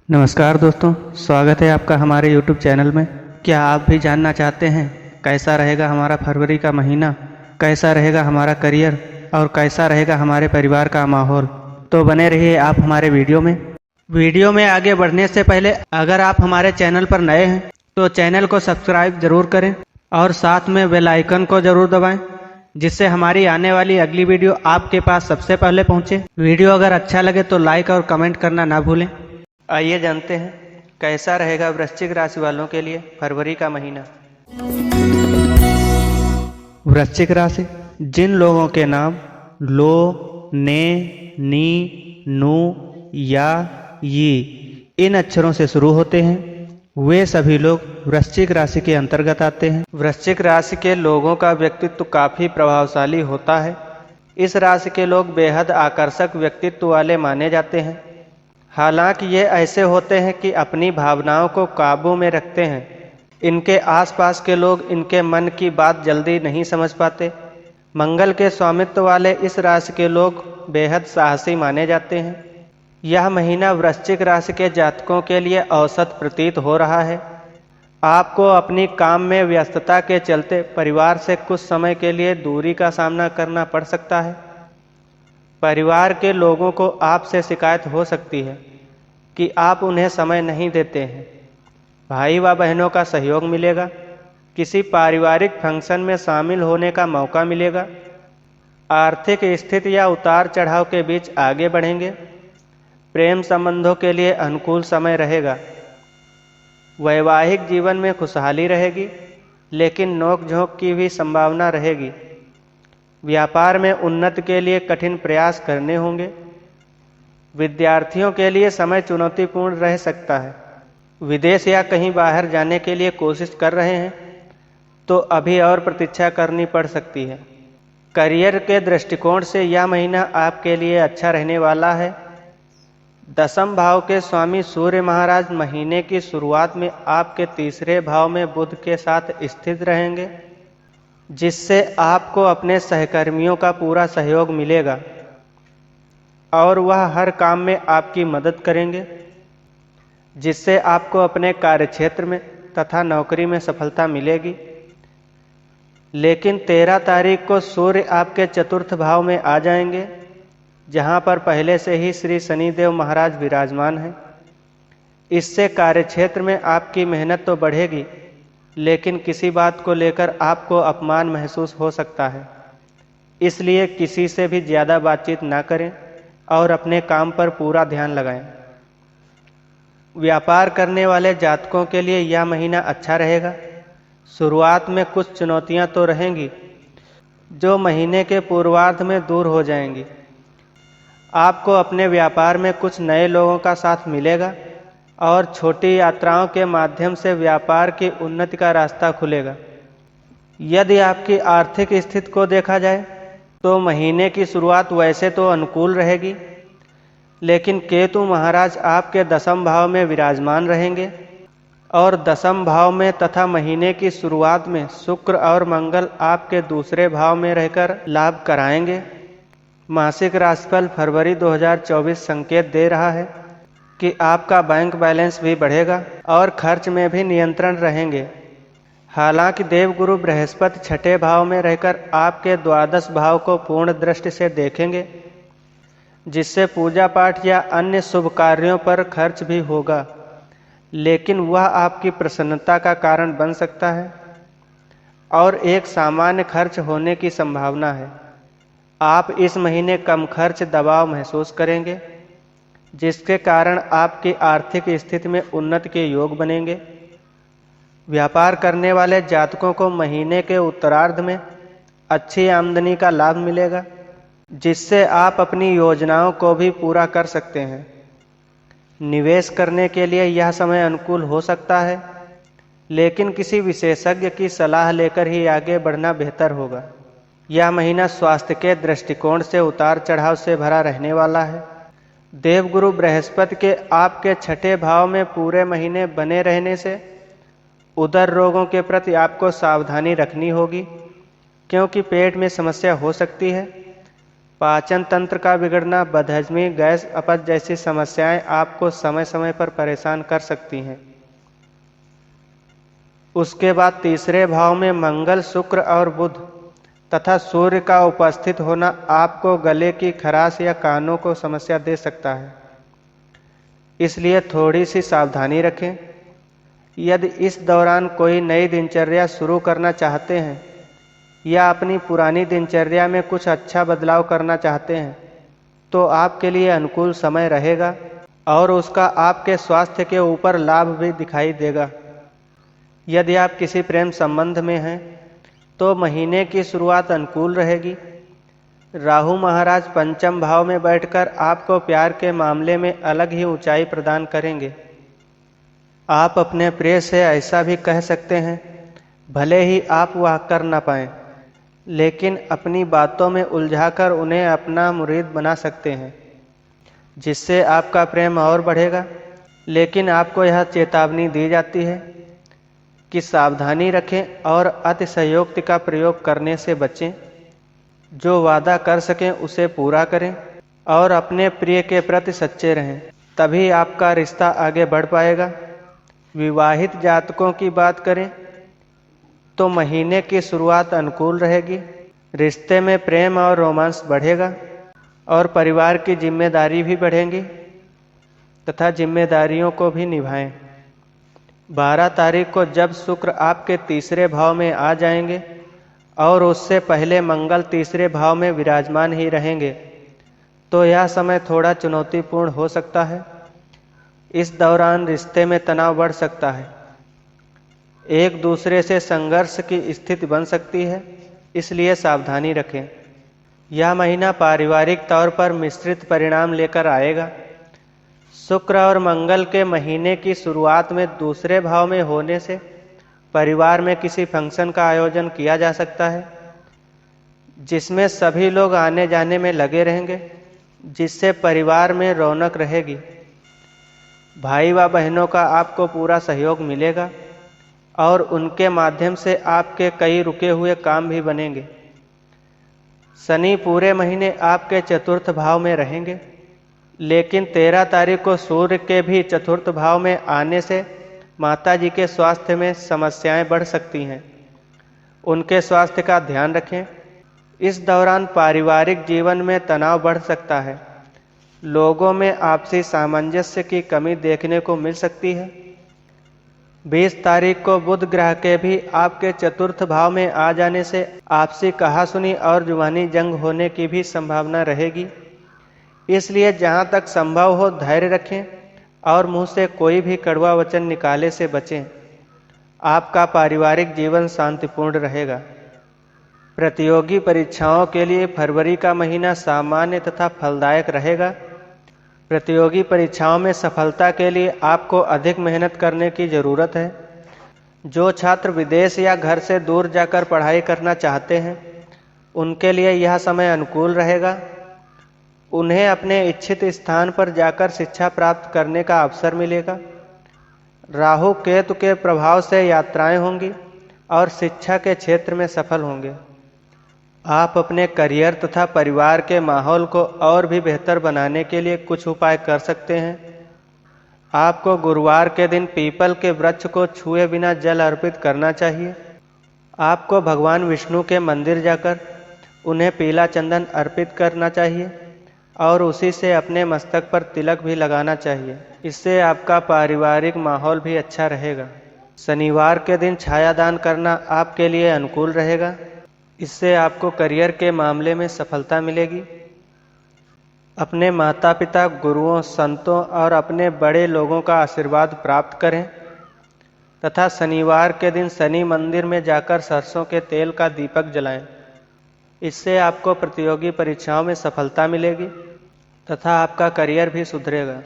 नमस्कार दोस्तों, स्वागत है आपका हमारे YouTube चैनल में। क्या आप भी जानना चाहते हैं कैसा रहेगा हमारा फरवरी का महीना, कैसा रहेगा हमारा करियर और कैसा रहेगा हमारे परिवार का माहौल? तो बने रहिए आप हमारे वीडियो में। वीडियो में आगे बढ़ने से पहले अगर आप हमारे चैनल पर नए हैं तो चैनल को सब्सक्राइब जरूर करें और साथ में बेल आइकन को जरूर दबाएं, जिससे हमारी आने वाली अगली वीडियो आपके पास सबसे पहले पहुंचे। वीडियो अगर अच्छा लगे तो लाइक और कमेंट करना ना भूलें। आइए जानते हैं कैसा रहेगा वृश्चिक राशि वालों के लिए फरवरी का महीना। वृश्चिक राशि, जिन लोगों के नाम लो, ने, नी, नू या यी इन अक्षरों से शुरू होते हैं वे सभी लोग वृश्चिक राशि के अंतर्गत आते हैं। वृश्चिक राशि के लोगों का व्यक्तित्व काफी प्रभावशाली होता है। इस राशि के लोग बेहद आकर्षक व्यक्तित्व वाले माने जाते हैं। हालांकि ये ऐसे होते हैं कि अपनी भावनाओं को काबू में रखते हैं। इनके आसपास के लोग इनके मन की बात जल्दी नहीं समझ पाते। मंगल के स्वामित्व वाले इस राशि के लोग बेहद साहसी माने जाते हैं। यह महीना वृश्चिक राशि के जातकों के लिए औसत प्रतीत हो रहा है। आपको अपनी काम में व्यस्तता के चलते परिवार से कुछ समय के लिए दूरी का सामना करना पड़ सकता है। परिवार के लोगों को आपसे शिकायत हो सकती है कि आप उन्हें समय नहीं देते हैं। भाई व बहनों का सहयोग मिलेगा। किसी पारिवारिक फंक्शन में शामिल होने का मौका मिलेगा। आर्थिक स्थिति या उतार चढ़ाव के बीच आगे बढ़ेंगे। प्रेम संबंधों के लिए अनुकूल समय रहेगा। वैवाहिक जीवन में खुशहाली रहेगी, लेकिन नोक-झोंक की भी संभावना रहेगी। व्यापार में उन्नति के लिए कठिन प्रयास करने होंगे। विद्यार्थियों के लिए समय चुनौतीपूर्ण रह सकता है। विदेश या कहीं बाहर जाने के लिए कोशिश कर रहे हैं तो अभी और प्रतीक्षा करनी पड़ सकती है। करियर के दृष्टिकोण से यह महीना आपके लिए अच्छा रहने वाला है। दसम भाव के स्वामी सूर्य महाराज महीने की शुरुआत में आपके तीसरे भाव में बुध के साथ स्थित रहेंगे, जिससे आपको अपने सहकर्मियों का पूरा सहयोग मिलेगा और वह हर काम में आपकी मदद करेंगे, जिससे आपको अपने कार्यक्षेत्र में तथा नौकरी में सफलता मिलेगी। लेकिन 13 तारीख को सूर्य आपके चतुर्थ भाव में आ जाएंगे, जहां पर पहले से ही श्री शनिदेव महाराज विराजमान हैं। इससे कार्यक्षेत्र में आपकी मेहनत तो बढ़ेगी, लेकिन किसी बात को लेकर आपको अपमान महसूस हो सकता है। इसलिए किसी से भी ज़्यादा बातचीत ना करें और अपने काम पर पूरा ध्यान लगाएं। व्यापार करने वाले जातकों के लिए यह महीना अच्छा रहेगा। शुरुआत में कुछ चुनौतियां तो रहेंगी, जो महीने के पूर्वार्ध में दूर हो जाएंगी। आपको अपने व्यापार में कुछ नए लोगों का साथ मिलेगा और छोटी यात्राओं के माध्यम से व्यापार की उन्नति का रास्ता खुलेगा। यदि आपकी आर्थिक स्थिति को देखा जाए तो महीने की शुरुआत वैसे तो अनुकूल रहेगी, लेकिन केतु महाराज आपके दसम भाव में विराजमान रहेंगे और दसम भाव में तथा महीने की शुरुआत में शुक्र और मंगल आपके दूसरे भाव में रहकर लाभ कराएंगे। मासिक राशिफल फरवरी 2024 संकेत दे रहा है कि आपका बैंक बैलेंस भी बढ़ेगा और खर्च में भी नियंत्रण रहेंगे। हालांकि देवगुरु बृहस्पति छठे भाव में रहकर आपके द्वादश भाव को पूर्ण दृष्टि से देखेंगे, जिससे पूजा पाठ या अन्य शुभ कार्यों पर खर्च भी होगा, लेकिन वह आपकी प्रसन्नता का कारण बन सकता है और एक सामान्य खर्च होने की संभावना है। आप इस महीने कम खर्च दबाव महसूस करेंगे, जिसके कारण आपकी आर्थिक स्थिति में उन्नति के योग बनेंगे। व्यापार करने वाले जातकों को महीने के उत्तरार्ध में अच्छी आमदनी का लाभ मिलेगा, जिससे आप अपनी योजनाओं को भी पूरा कर सकते हैं। निवेश करने के लिए यह समय अनुकूल हो सकता है, लेकिन किसी विशेषज्ञ की सलाह लेकर ही आगे बढ़ना बेहतर होगा। यह महीना स्वास्थ्य के दृष्टिकोण से उतार चढ़ाव से भरा रहने वाला है। देवगुरु बृहस्पति के आपके छठे भाव में पूरे महीने बने रहने से उदर रोगों के प्रति आपको सावधानी रखनी होगी, क्योंकि पेट में समस्या हो सकती है। पाचन तंत्र का बिगड़ना, बदहजमी, गैस, अपच जैसी समस्याएं आपको समय समय पर परेशान कर सकती हैं। उसके बाद तीसरे भाव में मंगल, शुक्र और बुध तथा सूर्य का उपस्थित होना आपको गले की खराश या कानों को समस्या दे सकता है, इसलिए थोड़ी सी सावधानी रखें। यदि इस दौरान कोई नई दिनचर्या शुरू करना चाहते हैं या अपनी पुरानी दिनचर्या में कुछ अच्छा बदलाव करना चाहते हैं तो आपके लिए अनुकूल समय रहेगा और उसका आपके स्वास्थ्य के ऊपर लाभ भी दिखाई देगा। यदि आप किसी प्रेम संबंध में हैं तो महीने की शुरुआत अनुकूल रहेगी। राहु महाराज पंचम भाव में बैठकर आपको प्यार के मामले में अलग ही ऊंचाई प्रदान करेंगे। आप अपने प्रिय से ऐसा भी कह सकते हैं, भले ही आप वह कर न पाएं, लेकिन अपनी बातों में उलझाकर उन्हें अपना मुरीद बना सकते हैं, जिससे आपका प्रेम और बढ़ेगा। लेकिन आपको यह चेतावनी दी जाती है कि सावधानी रखें और अतिशयोक्ति का प्रयोग करने से बचें। जो वादा कर सकें उसे पूरा करें और अपने प्रिय के प्रति सच्चे रहें, तभी आपका रिश्ता आगे बढ़ पाएगा। विवाहित जातकों की बात करें तो महीने की शुरुआत अनुकूल रहेगी। रिश्ते में प्रेम और रोमांस बढ़ेगा और परिवार की जिम्मेदारी भी बढ़ेगी तथा जिम्मेदारियों को भी निभाएं। 12 तारीख को जब शुक्र आपके तीसरे भाव में आ जाएंगे और उससे पहले मंगल तीसरे भाव में विराजमान ही रहेंगे तो यह समय थोड़ा चुनौतीपूर्ण हो सकता है। इस दौरान रिश्ते में तनाव बढ़ सकता है, एक दूसरे से संघर्ष की स्थिति बन सकती है, इसलिए सावधानी रखें। यह महीना पारिवारिक तौर पर मिश्रित परिणाम लेकर आएगा। शुक्र और मंगल के महीने की शुरुआत में दूसरे भाव में होने से परिवार में किसी फंक्शन का आयोजन किया जा सकता है, जिसमें सभी लोग आने जाने में लगे रहेंगे, जिससे परिवार में रौनक रहेगी। भाई व बहनों का आपको पूरा सहयोग मिलेगा और उनके माध्यम से आपके कई रुके हुए काम भी बनेंगे। शनि पूरे महीने आपके चतुर्थ भाव में रहेंगे, लेकिन 13 तारीख को सूर्य के भी चतुर्थ भाव में आने से माता जी के स्वास्थ्य में समस्याएं बढ़ सकती हैं। उनके स्वास्थ्य का ध्यान रखें। इस दौरान पारिवारिक जीवन में तनाव बढ़ सकता है। लोगों में आपसी सामंजस्य की कमी देखने को मिल सकती है। 20 तारीख को बुध ग्रह के भी आपके चतुर्थ भाव में आ जाने से आपसी कहासुनी और जुबानी जंग होने की भी संभावना रहेगी। इसलिए जहां तक संभव हो धैर्य रखें और मुंह से कोई भी कड़वा वचन निकाले से बचें। आपका पारिवारिक जीवन शांतिपूर्ण रहेगा। प्रतियोगी परीक्षाओं के लिए फरवरी का महीना सामान्य तथा फलदायक रहेगा। प्रतियोगी परीक्षाओं में सफलता के लिए आपको अधिक मेहनत करने की ज़रूरत है। जो छात्र विदेश या घर से दूर जाकर पढ़ाई करना चाहते हैं, उनके लिए यह समय अनुकूल रहेगा। उन्हें अपने इच्छित स्थान पर जाकर शिक्षा प्राप्त करने का अवसर मिलेगा। राहु केतु के प्रभाव से यात्राएं होंगी और शिक्षा के क्षेत्र में सफल होंगे। आप अपने करियर तथा परिवार के माहौल को और भी बेहतर बनाने के लिए कुछ उपाय कर सकते हैं। आपको गुरुवार के दिन पीपल के वृक्ष को छुए बिना जल अर्पित करना चाहिए। आपको भगवान विष्णु के मंदिर जाकर उन्हें पीला चंदन अर्पित करना चाहिए और उसी से अपने मस्तक पर तिलक भी लगाना चाहिए। इससे आपका पारिवारिक माहौल भी अच्छा रहेगा। शनिवार के दिन छायादान करना आपके लिए अनुकूल रहेगा। इससे आपको करियर के मामले में सफलता मिलेगी। अपने माता पिता, गुरुओं, संतों और अपने बड़े लोगों का आशीर्वाद प्राप्त करें तथा शनिवार के दिन शनि मंदिर में जाकर सरसों के तेल का दीपक जलाएं। इससे आपको प्रतियोगी परीक्षाओं में सफलता मिलेगी तथा आपका करियर भी सुधरेगा।